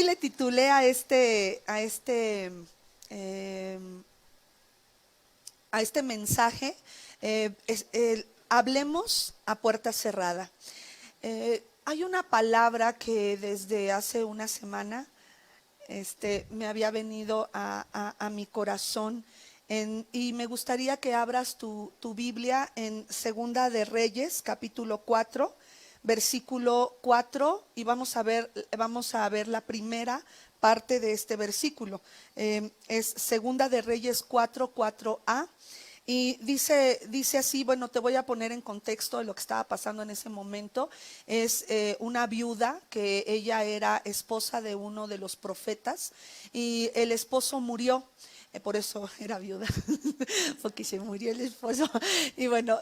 hoy le titulé eh, a este mensaje, hablemos a puerta cerrada. Hay una palabra que desde hace una semana me había venido a mi corazón y me gustaría que abras tu Biblia en Segunda de Reyes, capítulo 4, versículo 4, y vamos a ver la primera parte de este versículo. Es Segunda de Reyes 4, 4a. Y dice así, bueno, te voy a poner en contexto de lo que estaba pasando en ese momento. Es una viuda que ella era esposa de uno de los profetas y el esposo murió. Por eso era viuda, porque se murió el esposo. Y bueno,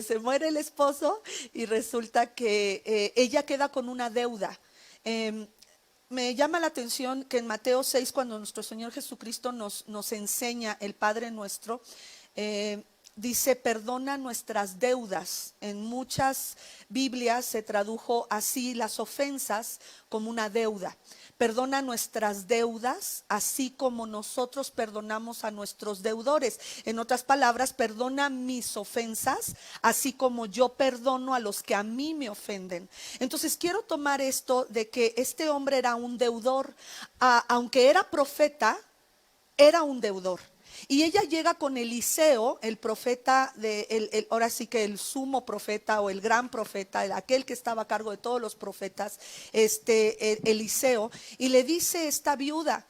se muere el esposo y resulta que ella queda con una deuda. Me llama la atención que en Mateo 6, cuando nuestro Señor Jesucristo nos enseña el Padre Nuestro, dice: perdona nuestras deudas. En muchas Biblias se tradujo así las ofensas como una deuda. Perdona nuestras deudas, así como nosotros perdonamos a nuestros deudores. En otras palabras, perdona mis ofensas, así como yo perdono a los que a mí me ofenden. Entonces quiero tomar esto de que este hombre era un deudor. Aunque era profeta, era un deudor. Y ella llega con Eliseo, el profeta, ahora sí que el sumo profeta o el gran profeta, aquel que estaba a cargo de todos los profetas, Eliseo, y le dice esta viuda: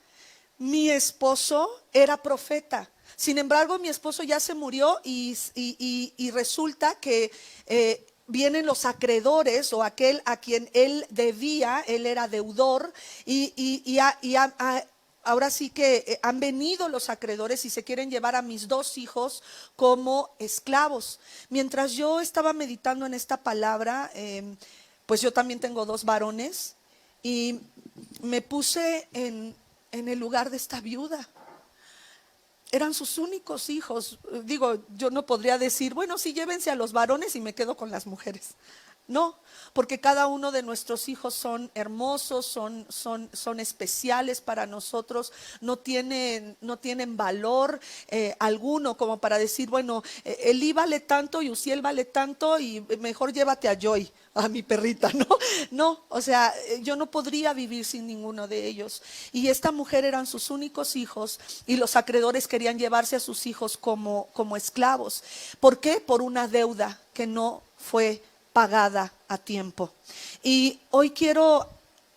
mi esposo era profeta, sin embargo mi esposo ya se murió y resulta que vienen los acreedores, o aquel a quien él debía, él era deudor, ahora sí que han venido los acreedores y se quieren llevar a mis dos hijos como esclavos. Mientras yo estaba meditando en esta palabra, pues yo también tengo dos varones y me puse en el lugar de esta viuda. Eran sus únicos hijos. Digo, yo no podría decir, bueno, sí, llévense a los varones y me quedo con las mujeres. No, porque cada uno de nuestros hijos son hermosos, son especiales para nosotros, no tienen valor alguno como para decir, bueno, Elí vale tanto y Uziel vale tanto y mejor llévate a Joy, a mi perrita, ¿no? No, o sea, yo no podría vivir sin ninguno de ellos. Y esta mujer eran sus únicos hijos y los acreedores querían llevarse a sus hijos como esclavos. ¿Por qué? Por una deuda que no fue pagada a tiempo. Y hoy quiero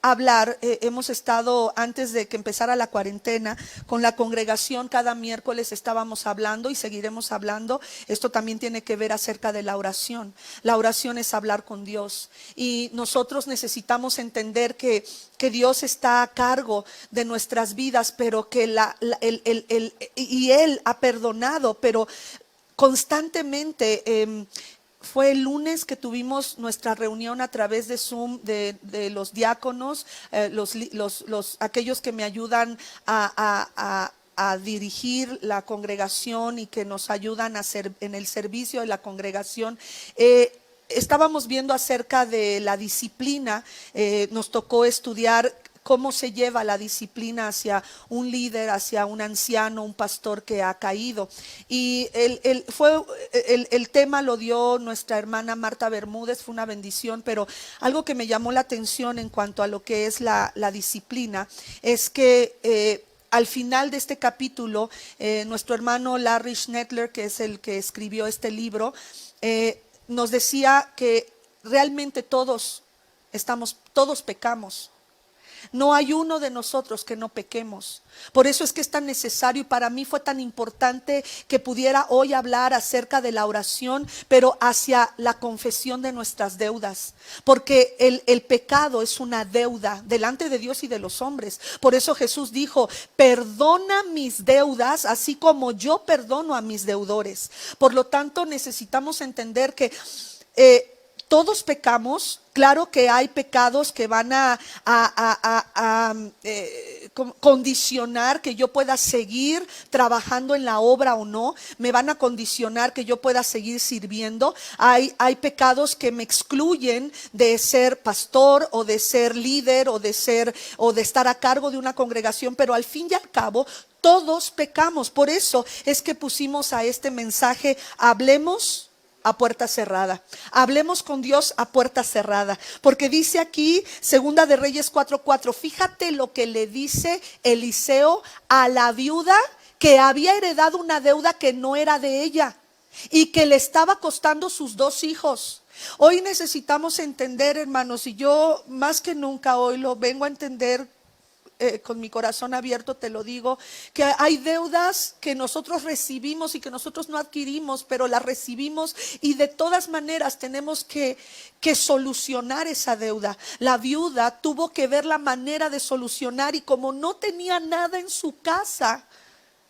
hablar, hemos estado, antes de que empezara la cuarentena, con la congregación, cada miércoles estábamos hablando y seguiremos hablando. Esto también tiene que ver acerca de la oración. La oración es hablar con Dios y nosotros necesitamos entender que Dios está a cargo de nuestras vidas, pero que Él ha perdonado, pero constantemente. Fue el lunes que tuvimos nuestra reunión a través de Zoom de los diáconos, aquellos que me ayudan a dirigir la congregación y que nos ayudan a hacer en el servicio de la congregación. Estábamos viendo acerca de la disciplina. Nos tocó estudiar cómo se lleva la disciplina hacia un líder, hacia un anciano, un pastor que ha caído. Y el tema lo dio nuestra hermana Marta Bermúdez, fue una bendición, pero algo que me llamó la atención en cuanto a lo que es la disciplina es que al final de este capítulo, nuestro hermano Larry Schnettler, que es el que escribió este libro, nos decía que realmente todos pecamos. No hay uno de nosotros que no pequemos. Por eso es que es tan necesario, y para mí fue tan importante que pudiera hoy hablar acerca de la oración, pero hacia la confesión de nuestras deudas. Porque el pecado es una deuda delante de Dios y de los hombres. Por eso Jesús dijo: perdona mis deudas, así como yo perdono a mis deudores. Por lo tanto, necesitamos entender que todos pecamos. Claro que hay pecados que van condicionar que yo pueda seguir trabajando en la obra o no. Me van a condicionar que yo pueda seguir sirviendo. Hay pecados que me excluyen de ser pastor o de ser líder o de estar a cargo de una congregación. Pero al fin y al cabo, todos pecamos. Por eso es que pusimos a este mensaje: hablemos a puerta cerrada. Hablemos con Dios a puerta cerrada. Porque dice aquí, Segunda de Reyes 4:4, fíjate lo que le dice Eliseo a la viuda que había heredado una deuda que no era de ella y que le estaba costando sus 2 hijos. Hoy necesitamos entender, hermanos, y yo más que nunca hoy lo vengo a entender, con mi corazón abierto te lo digo, que hay deudas que nosotros recibimos y que nosotros no adquirimos, pero las recibimos y de todas maneras tenemos que solucionar esa deuda. La viuda tuvo que ver la manera de solucionar, y como no tenía nada en su casa,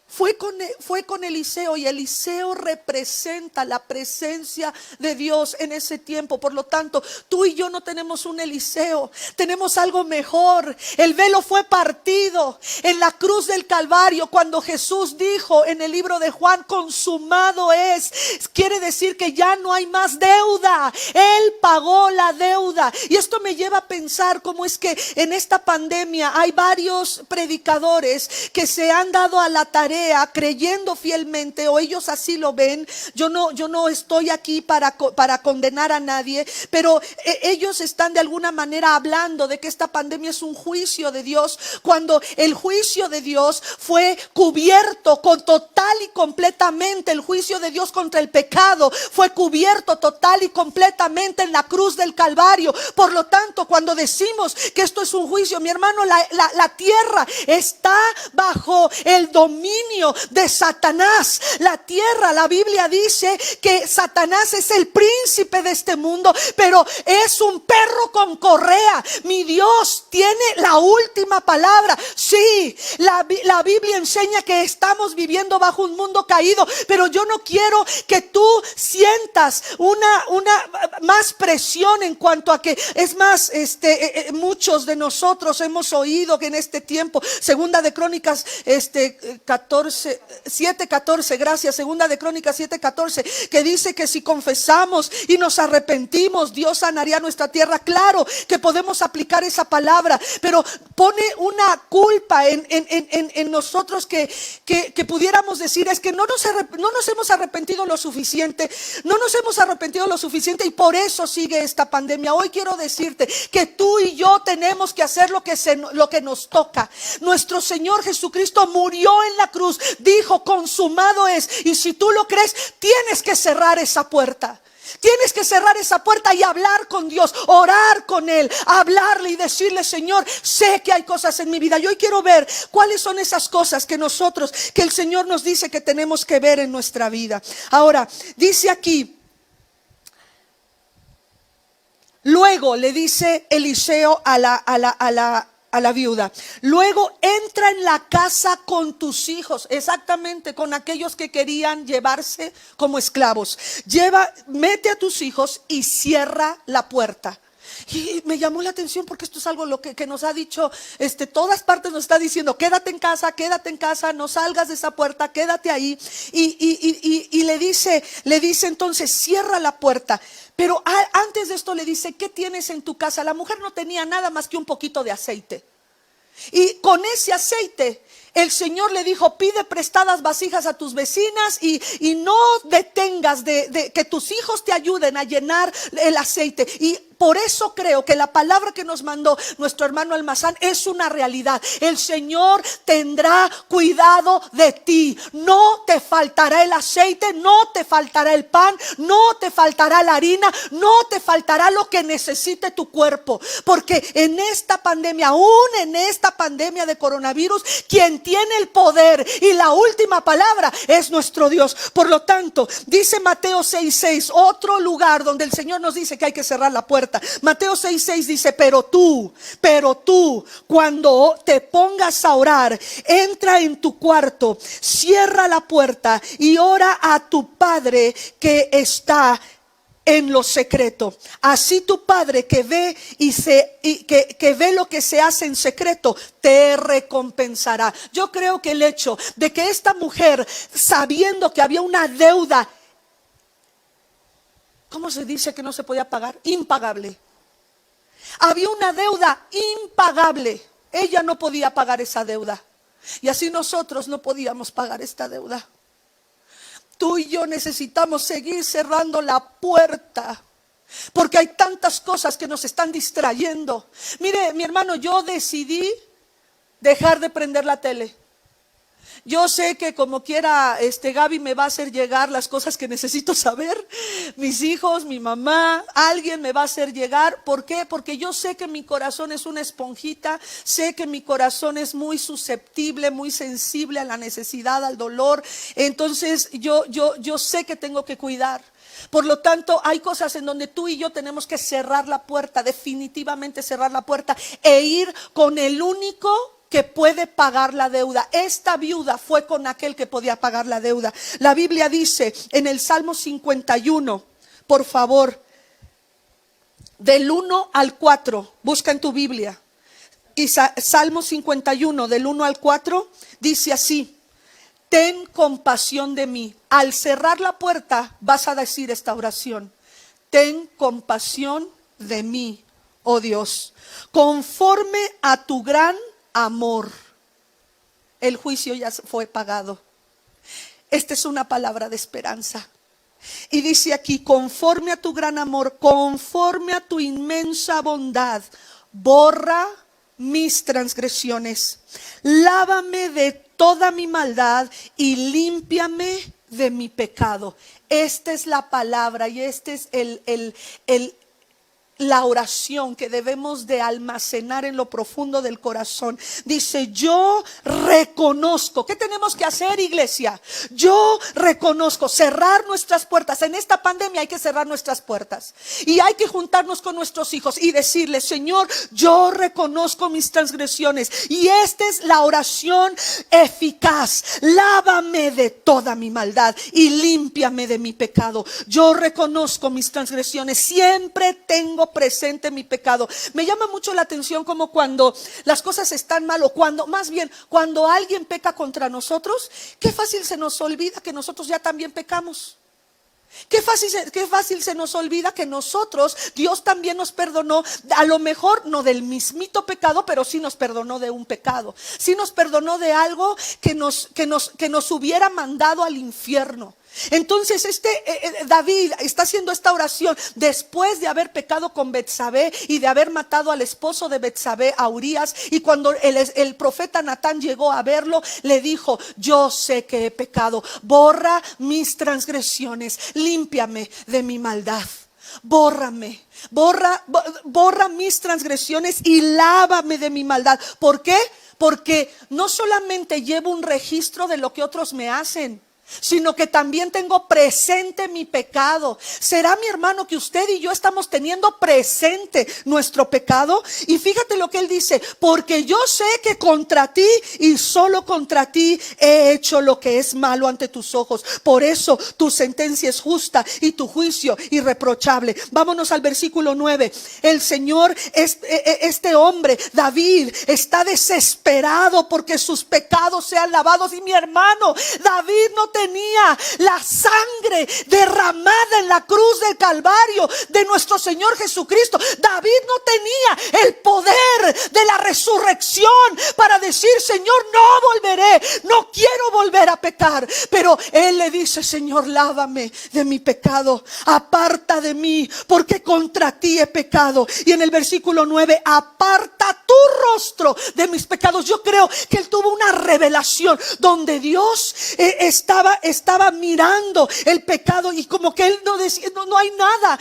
fue con Eliseo, y Eliseo representa la presencia de Dios en ese tiempo. Por lo tanto, tú y yo no tenemos un Eliseo, tenemos algo mejor. El velo fue partido en la cruz del Calvario cuando Jesús dijo en el libro de Juan: consumado es. Quiere decir que ya no hay más deuda. Él pagó la deuda. Y esto me lleva a pensar cómo es que en esta pandemia hay varios predicadores que se han dado a la tarea, creyendo fielmente, o ellos así lo ven. Yo no estoy aquí para condenar a nadie, pero ellos están de alguna manera hablando de que esta pandemia es un juicio de Dios, cuando el juicio de Dios fue cubierto con total y completamente. El juicio de Dios contra el pecado fue cubierto total y completamente en la cruz del Calvario. Por lo tanto, cuando decimos que esto es un juicio, mi hermano, la tierra está bajo el dominio de Satanás. La tierra, la Biblia dice que Satanás es el príncipe de este mundo, pero es un perro con correa. Mi Dios tiene la última palabra. Sí, la Biblia enseña que estamos viviendo bajo un mundo caído, pero yo no quiero que tú sientas una más presión en cuanto a que, es más, muchos de nosotros hemos oído que en este tiempo, Segunda de Crónicas 7:14, gracias, Segunda de Crónicas 7:14, que dice que si confesamos y nos arrepentimos, Dios sanaría nuestra tierra. Claro que podemos aplicar esa palabra, pero pone una culpa en nosotros que pudiéramos decir: es que no nos hemos arrepentido lo suficiente, y por eso sigue esta pandemia. Hoy quiero decirte que tú y yo tenemos que hacer lo que nos toca. Nuestro Señor Jesucristo murió en la cruz, dijo: consumado es. Y si tú lo crees, tienes que cerrar esa puerta. Tienes que cerrar esa puerta y hablar con Dios, orar con Él, hablarle y decirle: Señor, sé que hay cosas en mi vida. Yo hoy quiero ver cuáles son esas cosas que el Señor nos dice que tenemos que ver en nuestra vida. Ahora, dice aquí: luego le dice Eliseo a la viuda, luego entra en la casa con tus hijos. Exactamente, con aquellos que querían llevarse como esclavos. Mete a tus hijos y cierra la puerta. Y me llamó la atención porque esto es algo lo que nos ha dicho, todas partes nos está diciendo: quédate en casa, no salgas de esa puerta, quédate ahí. Y le dice entonces: cierra la puerta. Pero antes de esto le dice: ¿qué tienes en tu casa? La mujer no tenía nada más que un poquito de aceite. Y con ese aceite el Señor le dijo: pide prestadas vasijas a tus vecinas y no detengas de que tus hijos te ayuden a llenar el aceite. Y por eso creo que la palabra que nos mandó nuestro hermano Almazán es una realidad. El Señor tendrá cuidado de ti. No te faltará el aceite, no te faltará el pan, no te faltará la harina, no te faltará lo que necesite tu cuerpo. Porque en esta pandemia, aún en esta pandemia de coronavirus, quien tiene el poder y la última palabra es nuestro Dios. Por lo tanto, dice Mateo 6:6, otro lugar donde el Señor nos dice que hay que cerrar la puerta. Mateo 6:6 dice: pero tú, cuando te pongas a orar, entra en tu cuarto, cierra la puerta y ora a tu Padre que está en lo secreto. Así tu Padre que ve que ve lo que se hace en secreto, te recompensará. Yo creo que el hecho de que esta mujer, sabiendo que había una deuda, ¿cómo se dice que no se podía pagar? Impagable. Había una deuda impagable. Ella no podía pagar esa deuda. Y así nosotros no podíamos pagar esta deuda. Tú y yo necesitamos seguir cerrando la puerta, porque hay tantas cosas que nos están distrayendo. Mire, mi hermano, yo decidí dejar de prender la tele. Yo sé que como quiera Gaby me va a hacer llegar las cosas que necesito saber. Mis hijos, mi mamá, alguien me va a hacer llegar. ¿Por qué? Porque yo sé que mi corazón es una esponjita. Sé que mi corazón es muy susceptible, muy sensible a la necesidad, al dolor. Entonces yo sé que tengo que cuidar. Por lo tanto, hay cosas en donde tú y yo tenemos que cerrar la puerta, definitivamente cerrar la puerta e ir con el único que puede pagar la deuda. Esta viuda fue con aquel que podía pagar la deuda. La Biblia dice en el Salmo 51, por favor, del 1 al 4, busca en tu Biblia. Y Salmo 51, del 1 al 4, dice así: ten compasión de mí. Al cerrar la puerta vas a decir esta oración: ten compasión de mí, oh Dios, conforme a tu gran amor. El juicio ya fue pagado. Esta es una palabra de esperanza. Y dice aquí: conforme a tu gran amor, conforme a tu inmensa bondad, borra mis transgresiones, lávame de toda mi maldad y límpiame de mi pecado. Esta es la palabra y este es la oración que debemos de almacenar en lo profundo del corazón. Dice: yo reconozco. ¿Qué tenemos que hacer, iglesia? Yo reconozco, cerrar nuestras puertas. En esta pandemia hay que cerrar nuestras puertas y hay que juntarnos con nuestros hijos y decirles: Señor, yo reconozco mis transgresiones. Y esta es la oración eficaz: lávame de toda mi maldad y límpiame de mi pecado. Yo reconozco mis transgresiones, siempre tengo presente mi pecado. Me llama mucho la atención como cuando las cosas están mal, o cuando alguien peca contra nosotros, qué fácil se nos olvida que nosotros ya también pecamos. Qué fácil se nos olvida que nosotros, Dios también nos perdonó, a lo mejor no del mismito pecado, pero sí nos perdonó de un pecado. Sí nos perdonó de algo que nos hubiera mandado al infierno. Entonces David está haciendo esta oración después de haber pecado con Betsabé y de haber matado al esposo de Betsabé, a Urías. Y cuando el profeta Natán llegó a verlo, le dijo: yo sé que he pecado, borra mis transgresiones, límpiame de mi maldad. Borra mis transgresiones y lávame de mi maldad. ¿Por qué? Porque no solamente llevo un registro de lo que otros me hacen, sino que también tengo presente mi pecado. ¿Será, mi hermano, que usted y yo estamos teniendo presente nuestro pecado? Y fíjate lo que él dice: porque yo sé que contra ti y solo contra ti he hecho lo que es malo ante tus ojos. Por eso tu sentencia es justa y tu juicio irreprochable. Vámonos al versículo 9. El Señor, este hombre, David, está desesperado porque sus pecados sean lavados. Y mi hermano, David no tenía la sangre derramada en la cruz del Calvario de nuestro Señor Jesucristo. David no tenía el poder de la resurrección para decir: Señor, no volveré, no quiero volver a pecar. Pero él le dice: Señor, lávame de mi pecado, aparta de mí, porque contra ti he pecado. Y en el versículo 9: aparta tu rostro de mis pecados. Yo creo que él tuvo una revelación donde Dios estaba mirando el pecado, y como que él no decía: no hay nada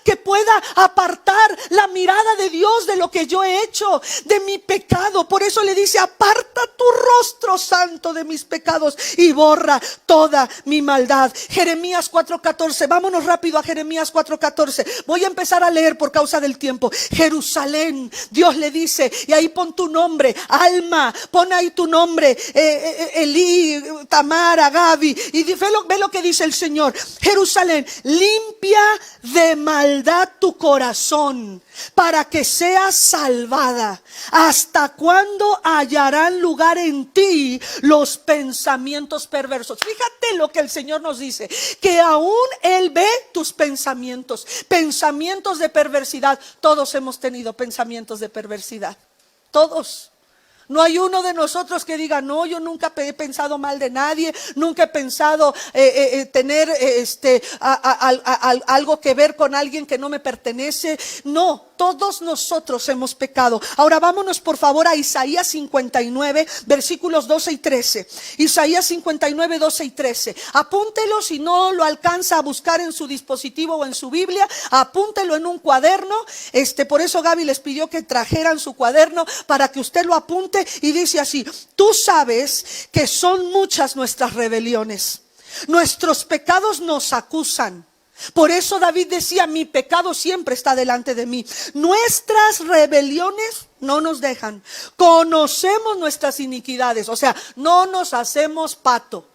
que pueda apartar la mirada de Dios de lo que yo he hecho, de mi pecado. Por eso le dice: aparta tu rostro santo de mis pecados y borra toda mi maldad. Jeremías 4:14, vámonos rápido a Jeremías 4:14. Voy a empezar a leer por causa del tiempo. Jerusalén, Dios le dice, y ahí pon tu nombre, Alma, pon ahí tu nombre, Elí, Tamara, a Gaby y ve lo que dice el Señor. Jerusalén, limpia de maldad tu corazón para que seas salvada. ¿Hasta cuándo hallarán lugar en ti los pensamientos perversos? Fíjate lo que el Señor nos dice, que aún Él ve tus pensamientos, pensamientos de perversidad. Todos hemos tenido pensamientos de perversidad, todos. No hay uno de nosotros que diga, no, yo nunca he pensado mal de nadie, nunca he pensado tener algo que ver con alguien que no me pertenece. No, todos nosotros hemos pecado. Ahora vámonos por favor a Isaías 59, versículos 12 y 13. Isaías 59, 12 y 13. Apúntelo si no lo alcanza a buscar en su dispositivo o en su Biblia. Apúntelo en un cuaderno. Por eso Gaby les pidió que trajeran su cuaderno para que usted lo apunte. Y dice así: tú sabes que son muchas nuestras rebeliones, nuestros pecados nos acusan. Por eso David decía, mi pecado siempre está delante de mí. Nuestras rebeliones no nos dejan. Conocemos nuestras iniquidades, o sea, no nos hacemos pato.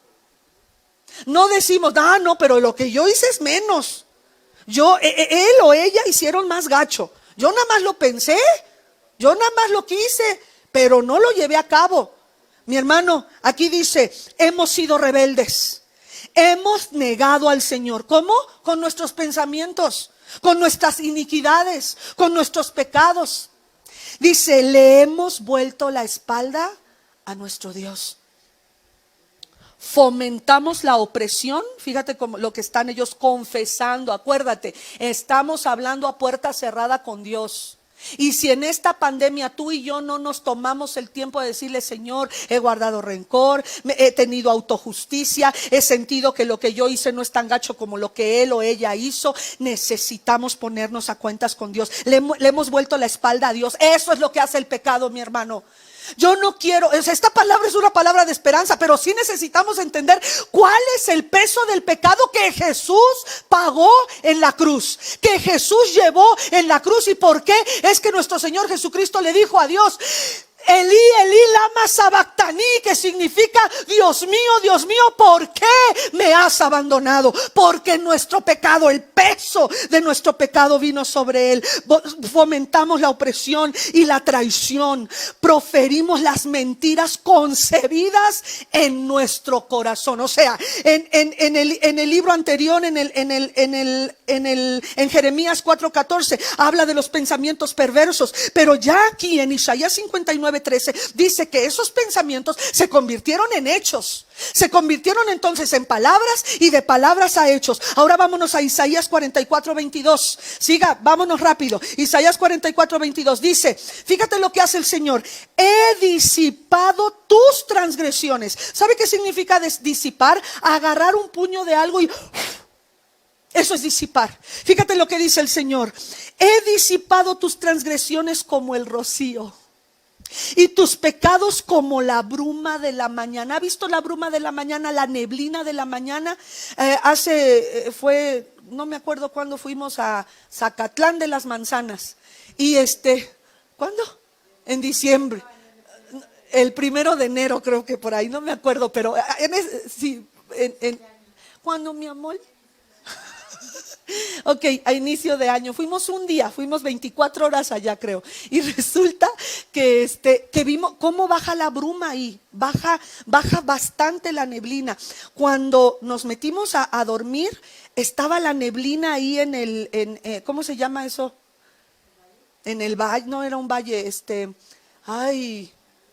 No decimos, no, pero lo que yo hice es menos. Él o ella hicieron más gacho. Yo nada más lo pensé, yo nada más lo quise, pero no lo llevé a cabo. Mi hermano, aquí dice, hemos sido rebeldes, hemos negado al Señor. ¿Cómo? Con nuestros pensamientos, con nuestras iniquidades, con nuestros pecados. Dice, le hemos vuelto la espalda a nuestro Dios. Fomentamos la opresión. Fíjate como lo que están ellos confesando. Acuérdate, estamos hablando a puerta cerrada con Dios. Y si en esta pandemia tú y yo no nos tomamos el tiempo de decirle, Señor, he guardado rencor, he tenido autojusticia, he sentido que lo que yo hice no es tan gacho como lo que él o ella hizo, necesitamos ponernos a cuentas con Dios. Le hemos vuelto la espalda a Dios. Eso es lo que hace el pecado, mi hermano. Yo no quiero, esta palabra es una palabra de esperanza, pero sí necesitamos entender cuál es el peso del pecado que Jesús pagó en la cruz, que Jesús llevó en la cruz. ¿Y por qué? Es que nuestro Señor Jesucristo le dijo a Dios, Elí, Elí, lama sabactaní, que significa, Dios mío, ¿por qué me has abandonado? Porque nuestro pecado, el peso de nuestro pecado vino sobre él. Fomentamos la opresión y la traición, proferimos las mentiras concebidas en nuestro corazón. O sea, en el libro anterior, en Jeremías 4:14 habla de los pensamientos perversos, pero ya aquí en Isaías 59:13 dice que esos pensamientos se convirtieron en hechos. Se convirtieron entonces en palabras y de palabras a hechos. Ahora vámonos a Isaías 44:22. Siga, vámonos rápido. Isaías 44:22 dice, fíjate lo que hace el Señor. He disipado tus transgresiones. ¿Sabe qué significa disipar? Agarrar un puño de algo y... Eso es disipar. Fíjate lo que dice el Señor. He disipado tus transgresiones como el rocío y tus pecados como la bruma de la mañana. ¿Ha visto la bruma de la mañana, la neblina de la mañana? No me acuerdo cuándo fuimos a Zacatlán de las Manzanas. Y ¿cuándo? En diciembre. El 1 de enero creo que por ahí, no me acuerdo, pero ¿cuándo, mi amor? Ok, a inicio de año fuimos un día, fuimos 24 horas allá creo, y resulta que vimos cómo baja la bruma ahí, baja bastante la neblina. Cuando nos metimos a dormir, estaba la neblina ahí ¿cómo se llama eso? En el valle, no era un valle,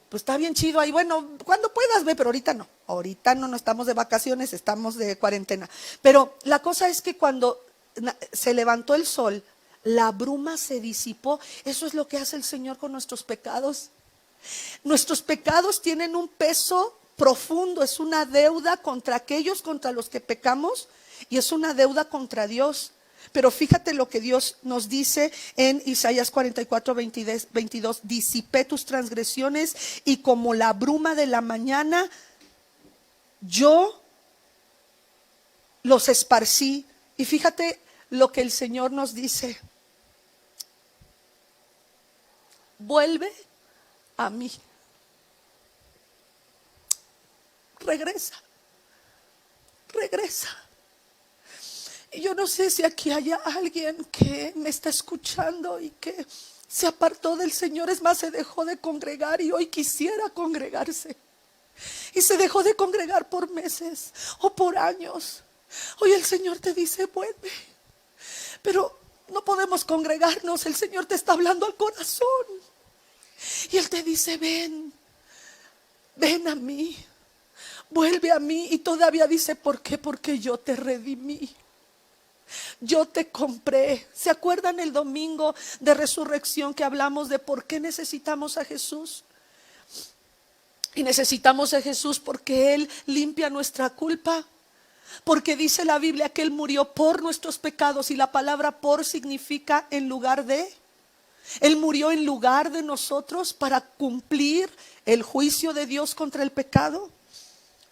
pues está bien chido ahí. Bueno, cuando puedas ve, pero ahorita no estamos de vacaciones, estamos de cuarentena. Pero la cosa es que cuando se levantó el sol, la bruma se disipó. Eso es lo que hace el Señor con nuestros pecados. Nuestros pecados tienen un peso profundo, es una deuda contra aquellos contra los que pecamos y es una deuda contra Dios. Pero fíjate lo que Dios nos dice en Isaías 44:22. Disipé tus transgresiones y como la bruma de la mañana yo los esparcí. Y fíjate lo que el Señor nos dice. Vuelve a mí. Regresa. regresa. Y yo no sé si aquí haya alguien que me está escuchando y que se apartó del Señor. Es más, se dejó de congregar y hoy quisiera congregarse. Y se dejó de congregar por meses o por años. Hoy el Señor te dice: vuelve. Pero no podemos congregarnos. El Señor te está hablando al corazón. Y Él te dice: ven, ven a mí, vuelve a mí. Y todavía dice: ¿por qué? Porque yo te redimí. Yo te compré. ¿Se acuerdan el domingo de resurrección que hablamos de por qué necesitamos a Jesús? Y necesitamos a Jesús porque Él limpia nuestra culpa. Porque dice la Biblia que Él murió por nuestros pecados. Y la palabra por significa en lugar de. Él murió en lugar de nosotros para cumplir el juicio de Dios contra el pecado.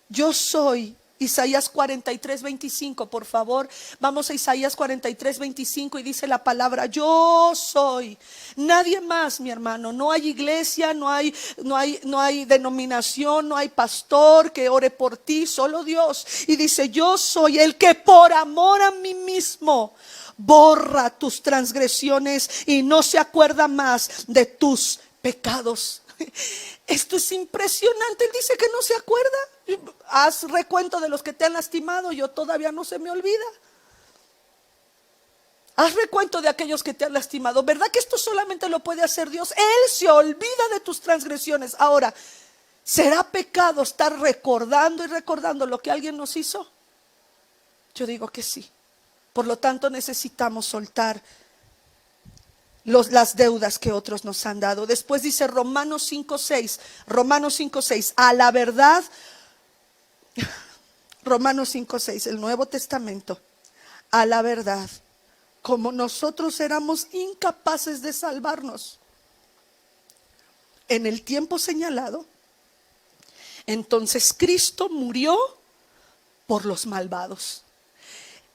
Yo soy. Isaías 43:25, por favor. Vamos a Isaías 43:25 y dice la palabra: yo soy. Nadie más, mi hermano. No hay iglesia, no hay denominación, no hay pastor que ore por ti, solo Dios. Y dice: yo soy el que por amor a mí mismo borra tus transgresiones y no se acuerda más de tus pecados. Esto es impresionante. Él dice que no se acuerda. Haz recuento de los que te han lastimado. Yo todavía no se me olvida. Haz recuento de aquellos que te han lastimado. ¿Verdad que esto solamente lo puede hacer Dios? Él se olvida de tus transgresiones. Ahora, ¿será pecado estar recordando y recordando lo que alguien nos hizo? Yo digo que sí. Por lo tanto, necesitamos soltar las deudas que otros nos han dado. Después dice Romanos 5:6. A la verdad, Romanos 5:6, el Nuevo Testamento. A la verdad, como nosotros éramos incapaces de salvarnos en el tiempo señalado, entonces Cristo murió por los malvados.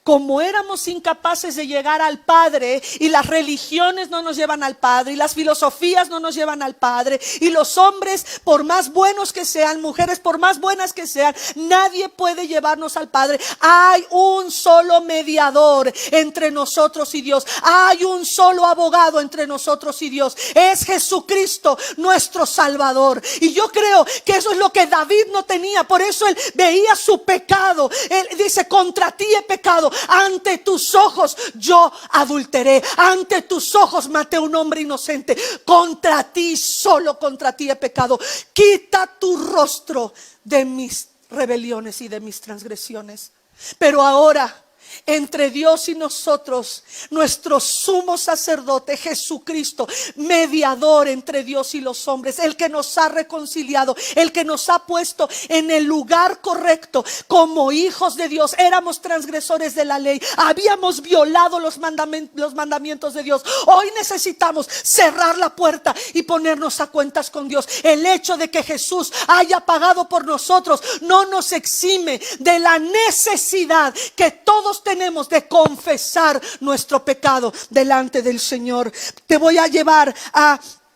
Como éramos incapaces de llegar al Padre, y las religiones no nos llevan al Padre, y las filosofías no nos llevan al Padre, y los hombres, por más buenos que sean, mujeres por más buenas que sean, nadie puede llevarnos al Padre. Hay un solo mediador entre nosotros y Dios. Hay un solo abogado entre nosotros y Dios. Es Jesucristo, nuestro Salvador. Y yo creo que eso es lo que David no tenía. Por eso él veía su pecado. Él dice: contra ti he pecado. Ante tus ojos yo adulteré. Ante tus ojos maté a un hombre inocente. Contra ti, solo contra ti he pecado. Quita tu rostro de mis rebeliones y de mis transgresiones. Pero ahora, entre Dios y nosotros, nuestro sumo sacerdote Jesucristo, mediador entre Dios y los hombres, el que nos ha reconciliado, el que nos ha puesto en el lugar correcto como hijos de Dios. Éramos transgresores de la ley, habíamos violado los mandamientos de Dios. Hoy necesitamos cerrar la puerta y ponernos a cuentas con Dios. El hecho de que Jesús haya pagado por nosotros no nos exime de la necesidad que todos tenemos de confesar nuestro pecado delante del Señor. Te voy a llevar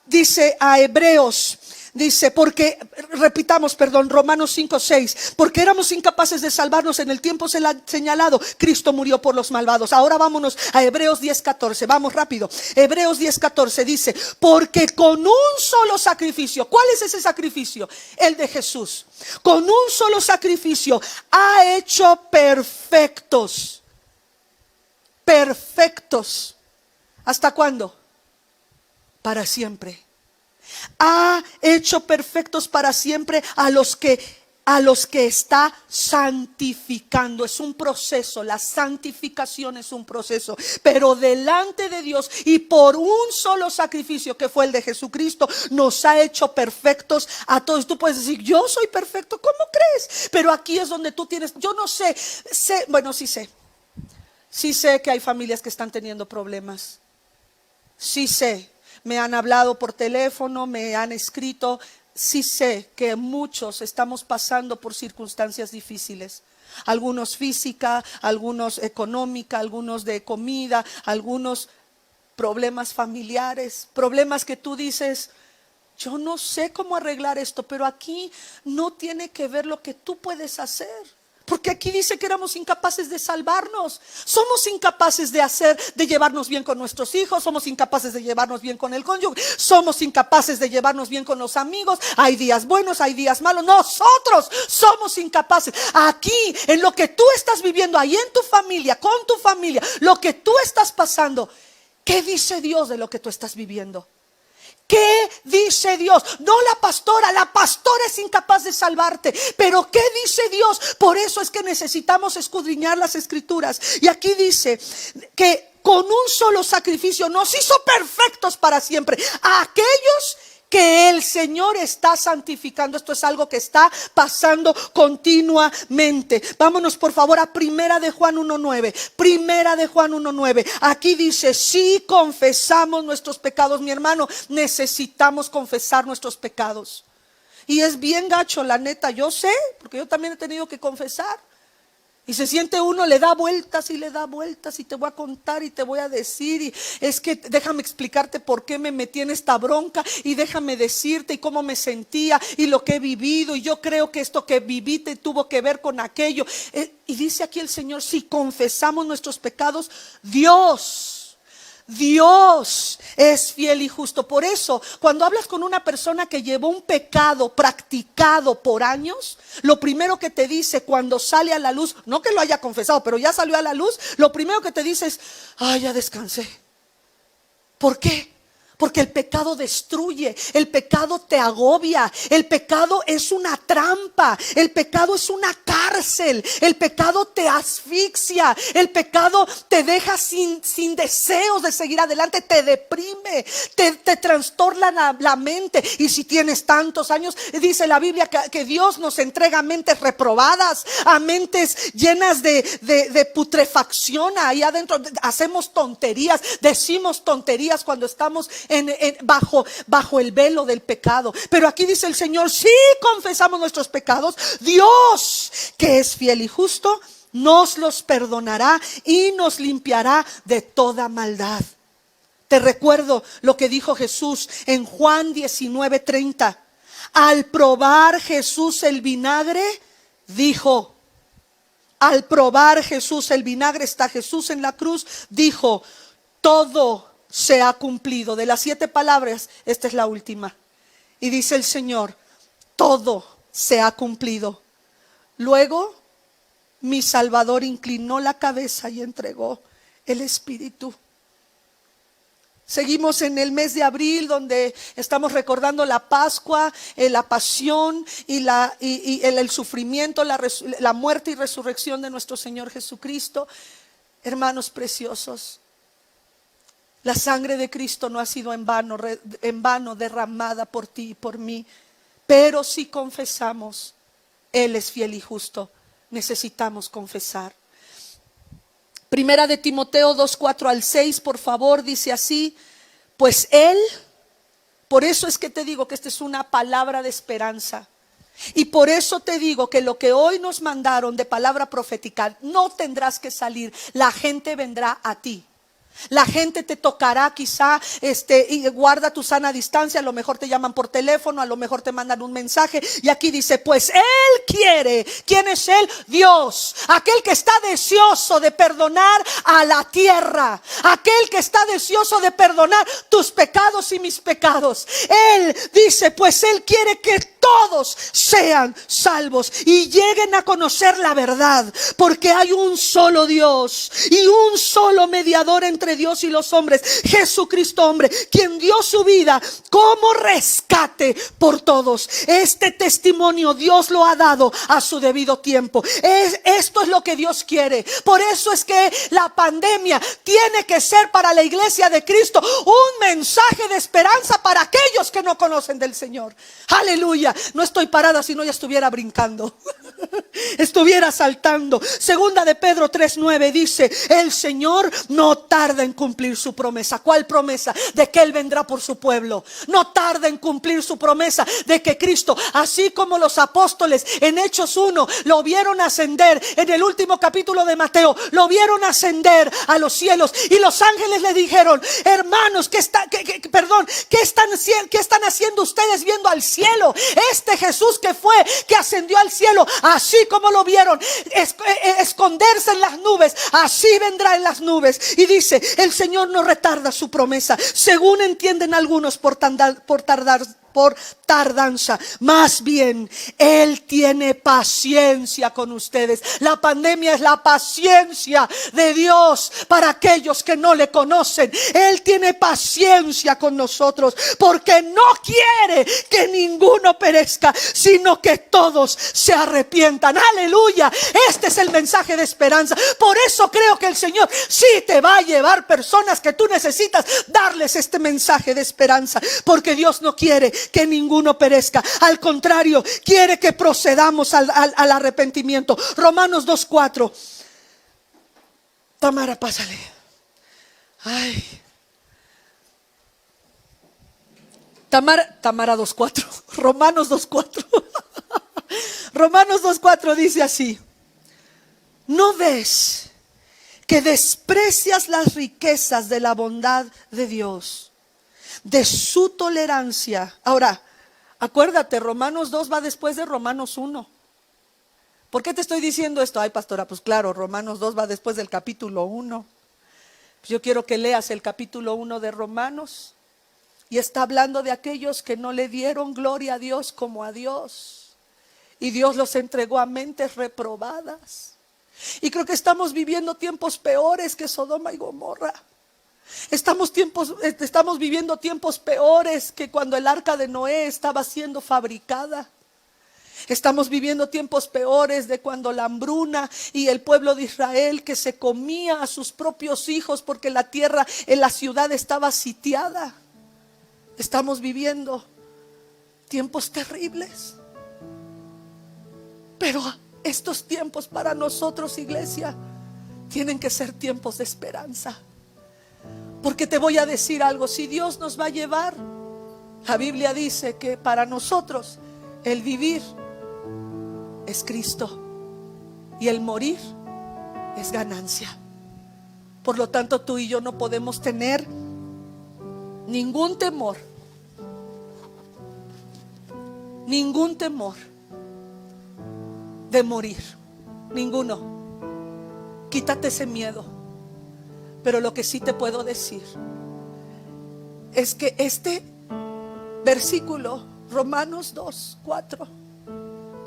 dice a Hebreos. Dice, Romanos 5:6, porque éramos incapaces de salvarnos en el tiempo señalado, Cristo murió por los malvados. Ahora vámonos a Hebreos 10:14, vamos rápido. Hebreos 10:14 dice: porque con un solo sacrificio. ¿Cuál es ese sacrificio? El de Jesús. Con un solo sacrificio ha hecho perfectos. ¿Hasta cuándo? Para siempre. Ha hecho perfectos para siempre a los que está santificando. Es un proceso, la santificación es un proceso, pero delante de Dios y por un solo sacrificio que fue el de Jesucristo, nos ha hecho perfectos a todos. Tú puedes decir: yo soy perfecto, ¿cómo crees? Pero aquí es donde tú tienes, yo no sé, sí sé que hay familias que están teniendo problemas. Sí sé. Me han hablado por teléfono, me han escrito. Sí sé que muchos estamos pasando por circunstancias difíciles. Algunos física, algunos económica, algunos de comida, algunos problemas familiares, problemas que tú dices: yo no sé cómo arreglar esto. Pero aquí no tiene que ver lo que tú puedes hacer. Porque aquí dice que éramos incapaces de salvarnos. Somos incapaces de llevarnos bien con nuestros hijos. Somos incapaces de llevarnos bien con el cónyuge. Somos incapaces de llevarnos bien con los amigos. Hay días buenos, hay días malos. Nosotros somos incapaces. Aquí, en lo que tú estás viviendo, ahí en tu familia, con tu familia, lo que tú estás pasando, ¿qué dice Dios de lo que tú estás viviendo? ¿Qué dice Dios? No la pastora es incapaz de salvarte. Pero ¿qué dice Dios? Por eso es que necesitamos escudriñar las escrituras. Y aquí dice que con un solo sacrificio nos hizo perfectos para siempre a aquellos que el Señor está santificando. Esto es algo que está pasando continuamente. Vámonos por favor a Primera de Juan 1:9. Primera de Juan 1:9. Aquí dice: si confesamos nuestros pecados, mi hermano, necesitamos confesar nuestros pecados. Y es bien gacho, la neta, yo sé, porque yo también he tenido que confesar. Y se siente uno, le da vueltas y le da vueltas, y te voy a contar y te voy a decir, y es que déjame explicarte por qué me metí en esta bronca, y déjame decirte y cómo me sentía y lo que he vivido, y yo creo que esto que viví te tuvo que ver con aquello. Y dice aquí el Señor: si confesamos nuestros pecados, Dios es fiel y justo. Por eso, cuando hablas con una persona que llevó un pecado practicado por años, lo primero que te dice cuando sale a la luz, no que lo haya confesado, pero ya salió a la luz, lo primero que te dice es: ay, ya descansé. ¿Por qué? Porque el pecado destruye, el pecado te agobia, el pecado es una trampa, el pecado es una cárcel, el pecado te asfixia, el pecado te deja sin deseos de seguir adelante, te deprime, te trastorna la mente. Y si tienes tantos años, dice la Biblia que Dios nos entrega mentes reprobadas, a mentes llenas de putrefacción. Ahí adentro hacemos tonterías, decimos tonterías cuando estamos bajo el velo del pecado. Pero aquí dice el Señor: si confesamos nuestros pecados, Dios, que es fiel y justo, nos los perdonará y nos limpiará de toda maldad. Te recuerdo lo que dijo Jesús en Juan 19:30. Al probar Jesús el vinagre, dijo: al probar Jesús el vinagre, está Jesús en la cruz, dijo: todo se ha cumplido. De las 7 palabras, esta es la última. Y dice el Señor: todo se ha cumplido. Luego mi Salvador inclinó la cabeza y entregó el Espíritu. Seguimos en el mes de abril, donde estamos recordando la Pascua, la pasión y el sufrimiento, la muerte y resurrección de nuestro Señor Jesucristo. Hermanos preciosos, la sangre de Cristo no ha sido en vano derramada por ti y por mí. Pero si confesamos, Él es fiel y justo. Necesitamos confesar. Primera de Timoteo 2:4-6, por favor, dice así: pues Él, por eso es que te digo que esta es una palabra de esperanza. Y por eso te digo que lo que hoy nos mandaron de palabra profética, no tendrás que salir. La gente vendrá a ti. La gente te tocará quizá, y guarda tu sana distancia. A lo mejor te llaman por teléfono, a lo mejor te mandan un mensaje. Y aquí dice: pues Él quiere. ¿Quién es Él? Dios, aquel que está deseoso de perdonar a la tierra, aquel que está deseoso de perdonar tus pecados y mis pecados. Él dice: pues Él quiere que todos sean salvos y lleguen a conocer la verdad, porque hay un solo Dios y un solo mediador entre Dios y los hombres, Jesucristo hombre, quien dio su vida como rescate por todos. Este testimonio Dios lo ha dado a su debido tiempo. Esto es lo que Dios quiere. Por eso es que la pandemia tiene que ser para la iglesia de Cristo un mensaje de esperanza para aquellos que no conocen del Señor. Aleluya. No estoy parada, si no ya estuviera brincando, estuviera saltando. Segunda de Pedro 3:9 dice: el Señor no tarda en cumplir su promesa. ¿Cuál promesa? De que Él vendrá por su pueblo. No tarda en cumplir su promesa de que Cristo, así como los apóstoles en Hechos 1 lo vieron ascender, en el último capítulo de Mateo lo vieron ascender a los cielos, y los ángeles le dijeron: hermanos, ¿qué están haciendo ustedes viendo al cielo? Este Jesús que ascendió al cielo, así como como lo vieron esconderse en las nubes, así vendrá en las nubes. Y dice, el Señor no retarda su promesa, según entienden algunos por tardanza, más bien Él tiene paciencia con ustedes. La pandemia es la paciencia de Dios para aquellos que no le conocen. Él tiene paciencia con nosotros porque no quiere que ninguno perezca, sino que todos se arrepientan. Aleluya, este es el mensaje de esperanza. Por eso creo que el Señor sí te va a llevar personas que tú necesitas darles este mensaje de esperanza, porque Dios no quiere que ninguno perezca, al contrario, quiere que procedamos al arrepentimiento. Romanos 2:4. Tamara, pásale. Ay. Tamara 2:4. Romanos 2:4. Romanos 2:4 dice así: ¿no ves que desprecias las riquezas de la bondad de Dios, de su tolerancia? Ahora, acuérdate, Romanos 2 va después de Romanos 1. ¿Por qué te estoy diciendo esto? Ay, pastora, pues claro, Romanos 2 va después del capítulo 1. Yo quiero que leas el capítulo 1 de Romanos. Y está hablando de aquellos que no le dieron gloria a Dios como a Dios. Y Dios los entregó a mentes reprobadas. Y creo que estamos viviendo tiempos peores que Sodoma y Gomorra. Estamos viviendo tiempos peores que cuando el arca de Noé estaba siendo fabricada. Estamos viviendo tiempos peores de cuando la hambruna y el pueblo de Israel que se comía a sus propios hijos porque la tierra en la ciudad estaba sitiada. Estamos viviendo tiempos terribles. Pero estos tiempos para nosotros, iglesia, tienen que ser tiempos de esperanza. Porque te voy a decir algo, si Dios nos va a llevar, la Biblia dice que para nosotros el vivir es Cristo y el morir es ganancia. Por lo tanto, tú y yo no podemos tener ningún temor de morir, ninguno. Quítate ese miedo. Pero lo que sí te puedo decir es que este versículo, Romanos 2:4,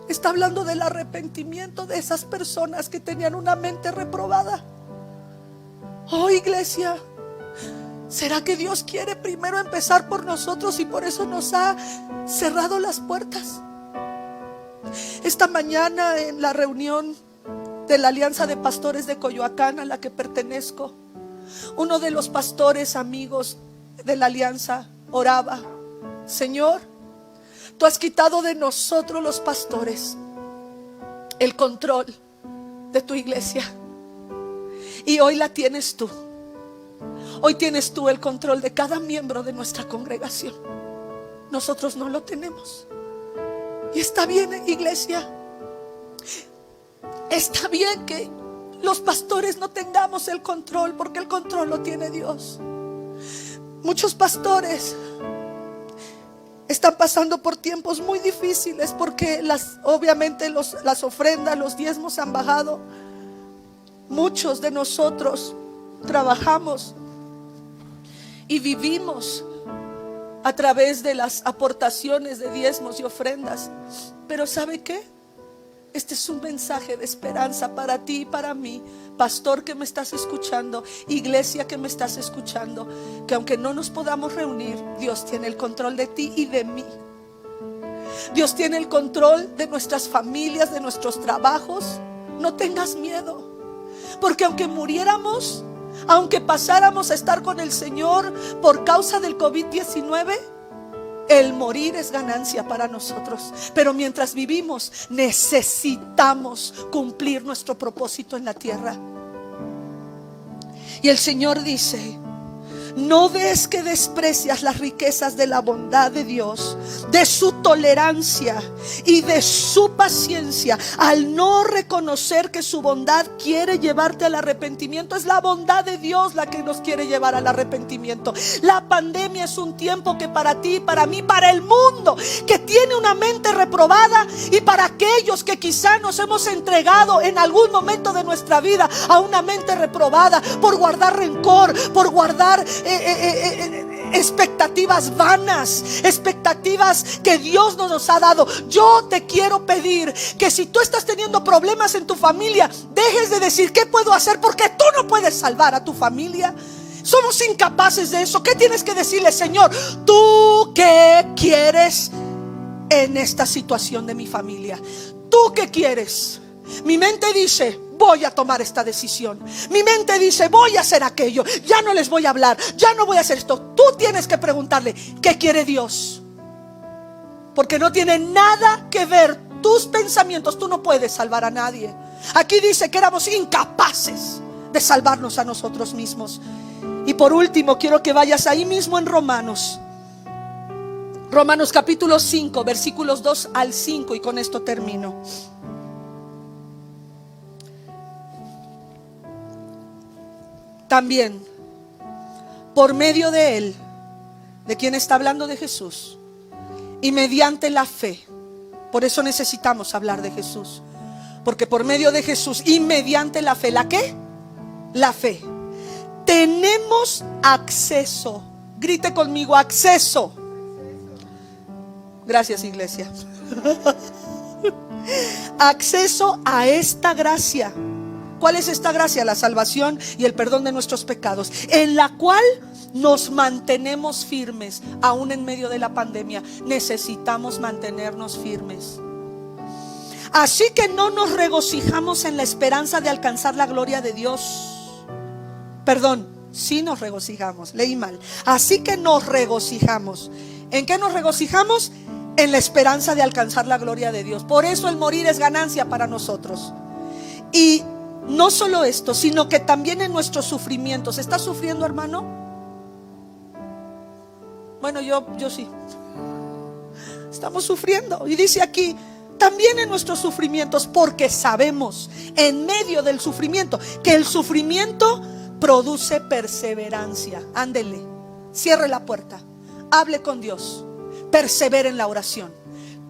está hablando del arrepentimiento de esas personas que tenían una mente reprobada. Oh, iglesia, ¿será que Dios quiere primero empezar por nosotros y por eso nos ha cerrado las puertas? Esta mañana en la reunión de la Alianza de Pastores de Coyoacán, a la que pertenezco, uno de los pastores amigos de la alianza oraba: Señor, tú has quitado de nosotros los pastores el control de tu iglesia, y hoy la tienes tú. Hoy tienes tú el control de cada miembro de nuestra congregación. Nosotros no lo tenemos. Y está bien, iglesia, está bien que los pastores no tengamos el control, porque el control lo tiene Dios. Muchos pastores están pasando por tiempos muy difíciles porque obviamente las ofrendas, los diezmos han bajado. Muchos de nosotros trabajamos y vivimos a través de las aportaciones de diezmos y ofrendas. Pero ¿sabe qué? Este es un mensaje de esperanza para ti y para mí, pastor que me estás escuchando, iglesia que me estás escuchando, que aunque no nos podamos reunir, Dios tiene el control de ti y de mí. Dios tiene el control de nuestras familias, de nuestros trabajos. No tengas miedo, porque aunque muriéramos, aunque pasáramos a estar con el Señor por causa del COVID-19, el morir es ganancia para nosotros. Pero mientras vivimos, necesitamos cumplir nuestro propósito en la tierra. Y el Señor dice: ¿No ves que desprecias las riquezas de la bondad de Dios, de su tolerancia y de su paciencia, al no reconocer que su bondad quiere llevarte al arrepentimiento? Es la bondad de Dios la que nos quiere llevar al arrepentimiento. La pandemia es un tiempo que para ti, para mí, para el mundo que tiene una mente reprobada, y para aquellos que quizá nos hemos entregado en algún momento de nuestra vida a una mente reprobada por guardar rencor, por guardar expectativas vanas, expectativas que Dios no nos ha dado. Yo te quiero pedir que si tú estás teniendo problemas en tu familia, dejes de decir ¿qué puedo hacer? Porque tú no puedes salvar a tu familia. Somos incapaces de eso. ¿Qué tienes que decirle? Señor, ¿tú qué quieres en esta situación de mi familia? ¿Tú qué quieres? Mi mente dice: voy a tomar esta decisión. Mi mente dice: voy a hacer aquello. Ya no les voy a hablar, ya no voy a hacer esto. Tú tienes que preguntarle: ¿qué quiere Dios? Porque no tiene nada que ver tus pensamientos. Tú no puedes salvar a nadie. Aquí dice que éramos incapaces de salvarnos a nosotros mismos. Y por último, quiero que vayas ahí mismo en Romanos capítulo 5, versículos 2 al 5, y con esto termino. También, por medio de Él, ¿de quién está hablando? De Jesús. Y mediante la fe. Por eso necesitamos hablar de Jesús. Porque por medio de Jesús y mediante la fe, ¿la qué? La fe. Tenemos acceso. Grite conmigo: acceso. Gracias, iglesia. Acceso a esta gracia. ¿Cuál es esta gracia? La salvación y el perdón de nuestros pecados, en la cual nos mantenemos firmes. Aún en medio de la pandemia necesitamos mantenernos firmes. Así que no nos regocijamos en la esperanza de alcanzar la gloria de Dios. Perdón, sí nos regocijamos, leí mal. Así que nos regocijamos. ¿En qué nos regocijamos? En la esperanza de alcanzar la gloria de Dios. Por eso el morir es ganancia para nosotros. Y no solo esto, sino que también en nuestros sufrimientos. ¿Estás sufriendo, hermano? Bueno, yo sí. Estamos sufriendo. Y dice aquí: también en nuestros sufrimientos, porque sabemos en medio del sufrimiento que el sufrimiento produce perseverancia. Ándele, cierre la puerta, hable con Dios, persevere en la oración,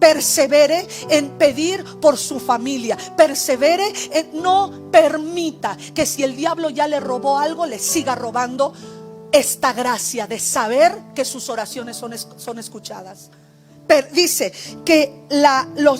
persevere en pedir por su familia, persevere en no permita que, si el diablo ya le robó algo, le siga robando esta gracia de saber que sus oraciones son escuchadas. Dice que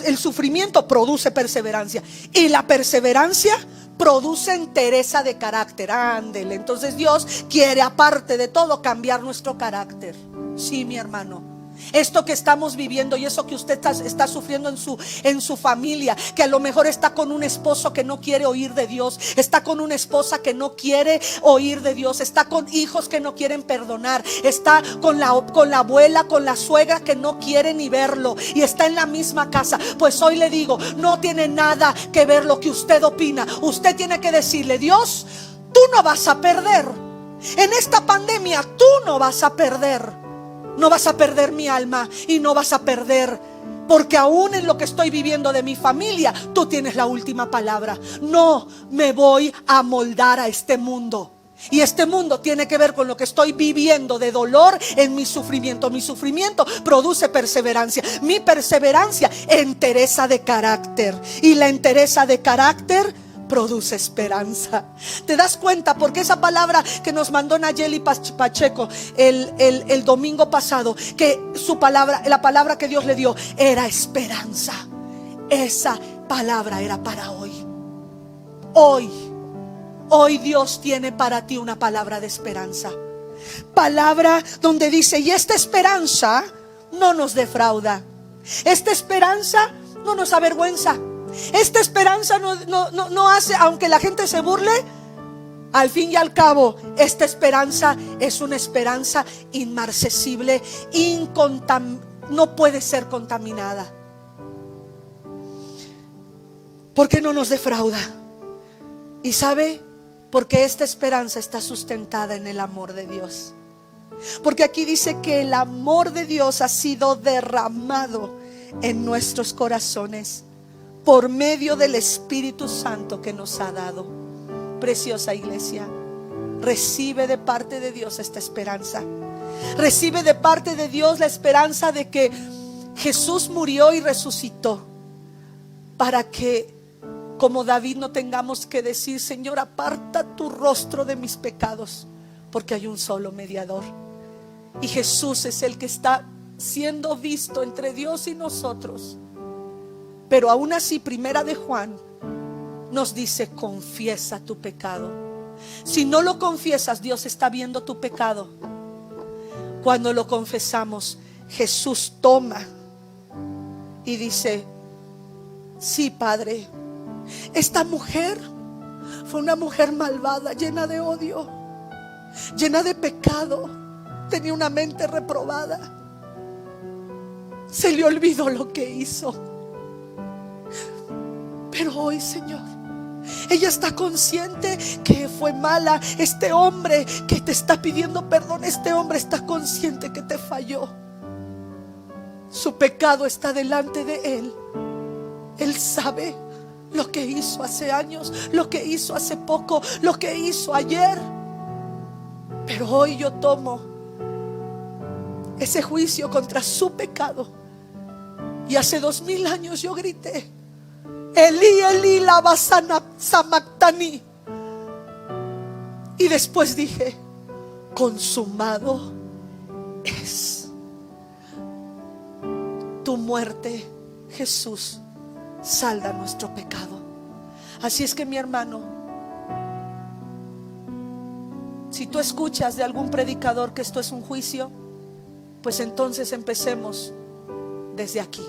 el sufrimiento produce perseverancia, y la perseverancia produce entereza de carácter. Ándele. Entonces Dios quiere, aparte de todo, cambiar nuestro carácter. Sí, mi hermano. Esto que estamos viviendo y eso que usted está sufriendo en su familia, que a lo mejor está con un esposo que no quiere oír de Dios, está con una esposa que no quiere oír de Dios, está con hijos que no quieren perdonar, está con la abuela, con la suegra que no quiere ni verlo, y está en la misma casa. Pues hoy le digo: no tiene nada que ver lo que usted opina. Usted tiene que decirle: Dios, tú no vas a perder. En esta pandemia tú no vas a perder. No vas a perder mi alma y no vas a perder, porque aún en lo que estoy viviendo de mi familia, tú tienes la última palabra. No me voy a moldar a este mundo. Y este mundo tiene que ver con lo que estoy viviendo de dolor en mi sufrimiento. Mi sufrimiento produce perseverancia. Mi perseverancia, entereza de carácter. Y la entereza de carácter produce esperanza. ¿Te das cuenta? Porque esa palabra que nos mandó Nayeli Pacheco el domingo pasado, que su palabra, la palabra que Dios le dio, era esperanza. Esa palabra era para hoy. Hoy Dios tiene para ti una palabra de esperanza. Palabra donde dice: y esta esperanza no nos defrauda. Esta esperanza no nos avergüenza. Esta esperanza no hace, aunque la gente se burle, al fin y al cabo, esta esperanza es una esperanza inmarcesible, no puede ser contaminada, porque no nos defrauda. ¿Y sabe? Porque esta esperanza está sustentada en el amor de Dios. Porque aquí dice que el amor de Dios ha sido derramado en nuestros corazones por medio del Espíritu Santo que nos ha dado. Preciosa iglesia, recibe de parte de Dios esta esperanza. Recibe de parte de Dios la esperanza de que Jesús murió y resucitó para que, como David, no tengamos que decir: Señor, aparta tu rostro de mis pecados, porque hay un solo mediador. Y Jesús es el que está siendo visto entre Dios y nosotros. Pero aún así, primera de Juan nos dice: confiesa tu pecado. Si no lo confiesas, Dios está viendo tu pecado. Cuando lo confesamos, Jesús toma y dice: sí, Padre, esta mujer fue una mujer malvada, llena de odio, llena de pecado, tenía una mente reprobada. Se le olvidó lo que hizo. Pero hoy, Señor, ella está consciente que fue mala. Este hombre que te está pidiendo perdón, este hombre está consciente que te falló. Su pecado está delante de él. Él sabe lo que hizo hace años, lo que hizo hace poco, lo que hizo ayer. Pero hoy yo tomo ese juicio contra su pecado. Y hace 2000 años yo grité: Elí, Elí, lama sabactani. Y después dije: consumado es. Tu muerte, Jesús, salda nuestro pecado. Así es que, mi hermano, si tú escuchas de algún predicador que esto es un juicio, pues entonces empecemos desde aquí.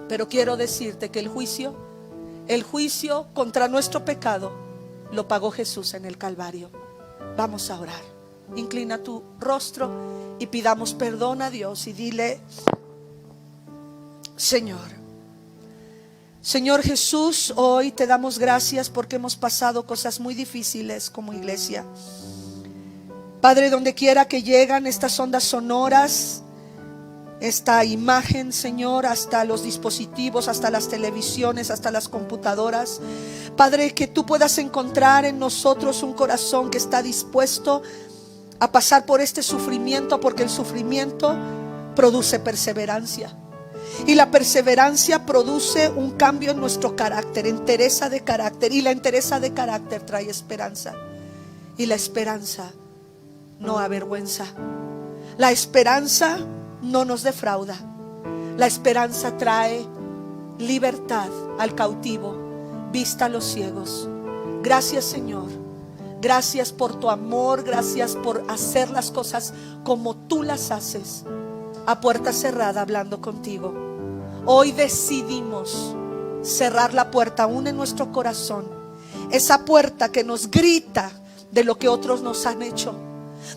Pero quiero decirte que el juicio contra nuestro pecado lo pagó Jesús en el Calvario. Vamos a orar. Inclina tu rostro y pidamos perdón a Dios y dile: Señor Jesús, hoy te damos gracias porque hemos pasado cosas muy difíciles como iglesia. Padre, donde quiera que llegan estas ondas sonoras, esta imagen, Señor, hasta los dispositivos, hasta las televisiones, hasta las computadoras, Padre, que tú puedas encontrar en nosotros un corazón que está dispuesto a pasar por este sufrimiento, porque el sufrimiento produce perseverancia. Y la perseverancia produce un cambio en nuestro carácter, entereza de carácter. Y la entereza de carácter trae esperanza. Y la esperanza no avergüenza. La esperanza no nos defrauda. La esperanza trae libertad al cautivo, vista a los ciegos. Gracias, Señor. Gracias por tu amor. Gracias por hacer las cosas como tú las haces, a puerta cerrada, hablando contigo. Hoy decidimos cerrar la puerta aún en nuestro corazón, esa puerta que nos grita de lo que otros nos han hecho,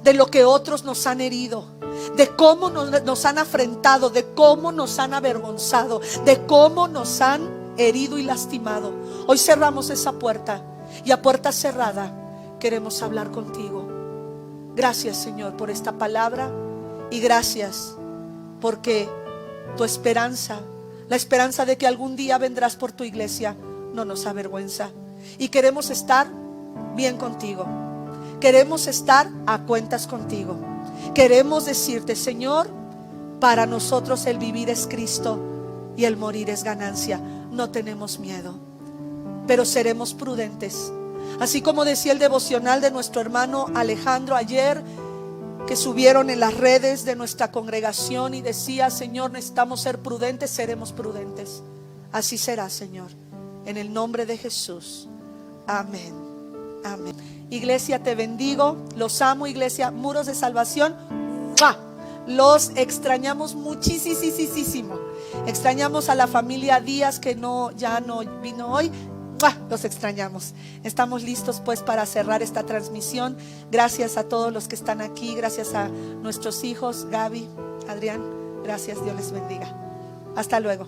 de lo que otros nos han herido, de cómo nos han afrentado, de cómo nos han avergonzado, de cómo nos han herido y lastimado. Hoy cerramos esa puerta y a puerta cerrada queremos hablar contigo. Gracias, Señor, por esta palabra, y gracias porque tu esperanza, la esperanza de que algún día vendrás por tu iglesia, no nos avergüenza. Y queremos estar bien contigo. Queremos estar a cuentas contigo. Queremos decirte: Señor, para nosotros el vivir es Cristo y el morir es ganancia. No tenemos miedo, pero seremos prudentes. Así como decía el devocional de nuestro hermano Alejandro ayer, que subieron en las redes de nuestra congregación, y decía: Señor, necesitamos ser prudentes. Seremos prudentes. Así será, Señor, en el nombre de Jesús. Amén. Amén. Iglesia, te bendigo. Los amo, iglesia. Muros de Salvación, ¡mua!, los extrañamos muchísimo. Extrañamos a la familia Díaz, que ya no vino hoy. ¡Mua!, los extrañamos. Estamos listos pues para cerrar esta transmisión. Gracias a todos los que están aquí. Gracias a nuestros hijos, Gaby, Adrián. Gracias, Dios les bendiga. Hasta luego.